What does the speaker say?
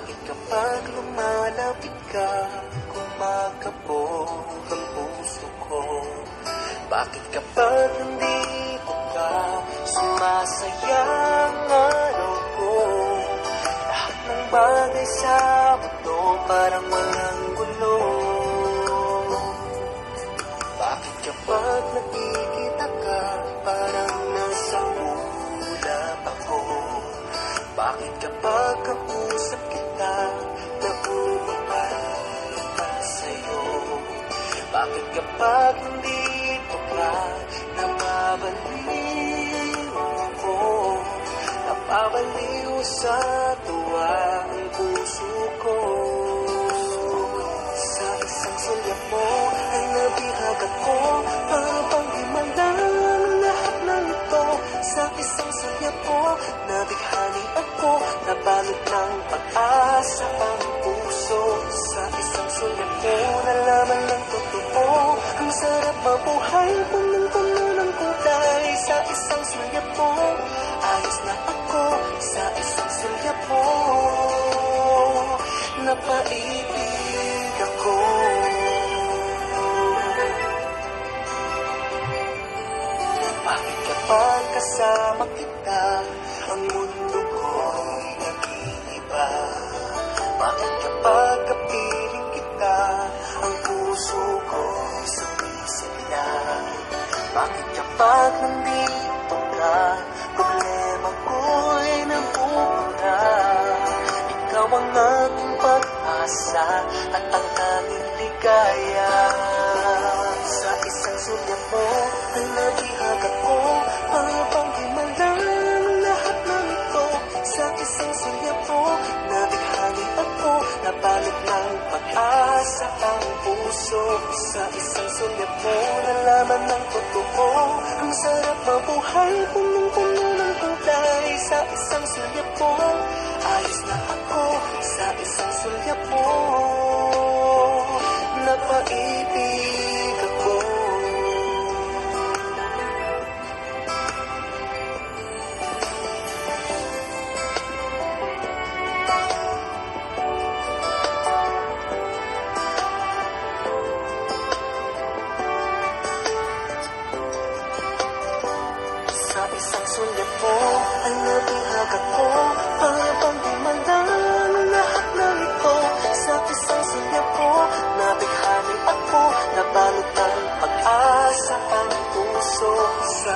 Bakit kapag lumalapit ka, kumakabog ang puso ko? Bakit kapag nandito ka, sumasayang araw ko? Lahat ng bagay sa mundo parang walang gulo. Bakit kapag nakikita ka, parang nasa ulap ako? Bakit kapag kausap kita, nauumapalit pa sa'yo? Bakit kapag nandito ka, napabaliw ako? Napabaliw sa tuwa ang puso ko. Sa isang sulyap mo ay nabihag ako, para bang himalang lahat ng ito. Sa isang sulyap mo, nabighani ako, nabalot ng pag-asa ang puso. Sa isang sulyap mo, nalaman ng totoo, ang sarap mabuhay, punong-puno ng kulay. Sa isang sulyap mo, ayos na ako. Sa isang sulyap mo, napaibig ako. Bakit kapag kasama kita, ang mundo ko'y nag-iiba? Bakit kapag kapiling kita, ang puso ko'y sumisigla? Bakit kapag nandito ka, problema ko'y nabubura? Ikaw ang aking pag-asa at ang aming ligaya. Sa isang sulyap mo ay nabihag ako, para bang himalang lahat ng ito. Sa isang sulyap mo, nabighani ako, nabalot ng pag-asa ang puso. Sa isang sulyap mo, nalaman ng totoo, ang sarap mabuhay, punong-puno ng kulay. Sa isang sulyap mo, ayos na ako. Sa isang sulyap mo, napaibig ako. Sa isang sulyap mo ay nabihag ako, para bang himalang lahat ng ito. Sa isang sulyap mo, nabighani ako, nabalot ng pag-asa ang puso. Sa